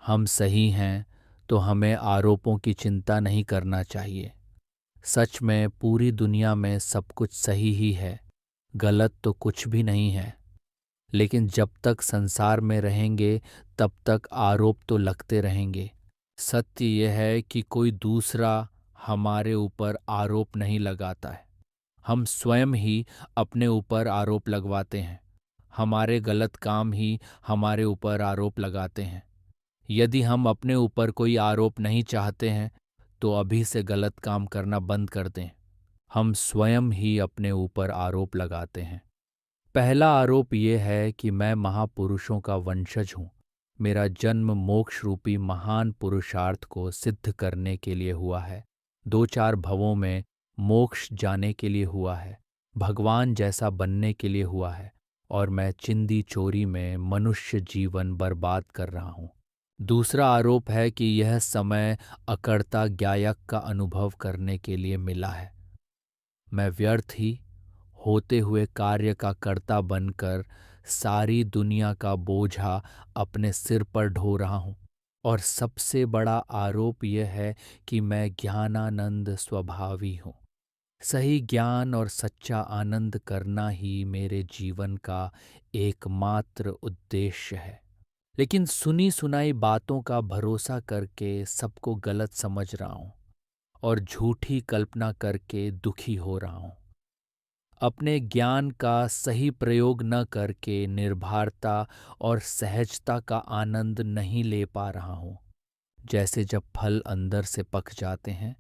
हम सही हैं तो हमें आरोपों की चिंता नहीं करना चाहिए। सच में पूरी दुनिया में सब कुछ सही ही है, गलत तो कुछ भी नहीं है। लेकिन जब तक संसार में रहेंगे तब तक आरोप तो लगते रहेंगे। सत्य यह है कि कोई दूसरा हमारे ऊपर आरोप नहीं लगाता है। हम स्वयं ही अपने ऊपर आरोप लगवाते हैं। हमारे गलत काम ही हमारे ऊपर आरोप लगाते हैं। यदि हम अपने ऊपर कोई आरोप नहीं चाहते हैं तो अभी से गलत काम करना बंद कर दें। हम स्वयं ही अपने ऊपर आरोप लगाते हैं। पहला आरोप ये है कि मैं महापुरुषों का वंशज हूँ। मेरा जन्म मोक्ष रूपी महान पुरुषार्थ को सिद्ध करने के लिए हुआ है। दो चार भवों में मोक्ष जाने के लिए हुआ है। भगवान जैसा बनने के लिए हुआ है। और मैं चिंदी चोरी में मनुष्य जीवन बर्बाद कर रहा हूँ। दूसरा आरोप है कि यह समय अकर्ता ज्ञायक का अनुभव करने के लिए मिला है। मैं व्यर्थ ही होते हुए कार्य का कर्ता बनकर सारी दुनिया का बोझा अपने सिर पर ढो रहा हूँ। और सबसे बड़ा आरोप यह है कि मैं ज्ञानानंद स्वभावी हूँ। सही ज्ञान और सच्चा आनंद करना ही मेरे जीवन का एकमात्र उद्देश्य है। लेकिन सुनी सुनाई बातों का भरोसा करके सबको गलत समझ रहा हूँ और झूठी कल्पना करके दुखी हो रहा हूँ। अपने ज्ञान का सही प्रयोग न करके निर्भरता और सहजता का आनंद नहीं ले पा रहा हूँ। जैसे जब फल अंदर से पक जाते हैं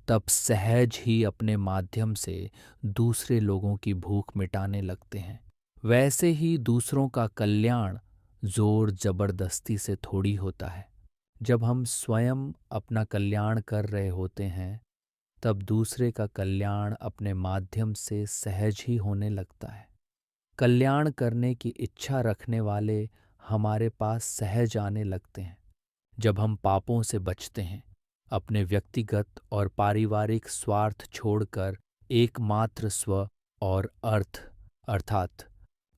तब सहज ही अपने माध्यम से दूसरे लोगों की भूख मिटाने लगते हैं। वैसे ही दूसरों का कल्याण जोर जबरदस्ती से थोड़ी होता है। जब हम स्वयं अपना कल्याण कर रहे होते हैं तब दूसरे का कल्याण अपने माध्यम से सहज ही होने लगता है। कल्याण करने की इच्छा रखने वाले हमारे पास सहज आने लगते हैं। जब हम पापों से बचते हैं, अपने व्यक्तिगत और पारिवारिक स्वार्थ छोड़कर एकमात्र स्व और अर्थ अर्थात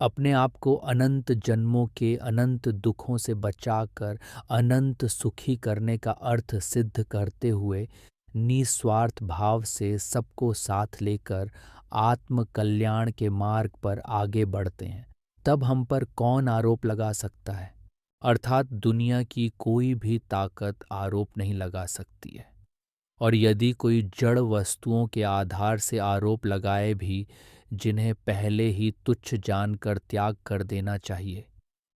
अपने आप को अनंत जन्मों के अनंत दुखों से बचाकर अनंत सुखी करने का अर्थ सिद्ध करते हुए निस्वार्थ भाव से सबको साथ लेकर आत्म कल्याण के मार्ग पर आगे बढ़ते हैं, तब हम पर कौन आरोप लगा सकता है? अर्थात दुनिया की कोई भी ताकत आरोप नहीं लगा सकती है। और यदि कोई जड़ वस्तुओं के आधार से आरोप लगाए भी, जिन्हें पहले ही तुच्छ जानकर त्याग कर देना चाहिए,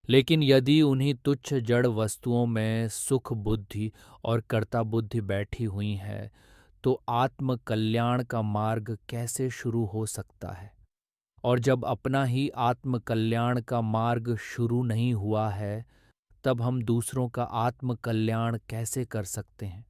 लेकिन यदि उन्हीं तुच्छ जड़ वस्तुओं में सुख बुद्धि और कर्ता बुद्धि बैठी हुई है तो आत्म कल्याण का मार्ग कैसे शुरू हो सकता है? और जब अपना ही आत्म कल्याण का मार्ग शुरू नहीं हुआ है तब हम दूसरों का आत्म कल्याण कैसे कर सकते हैं?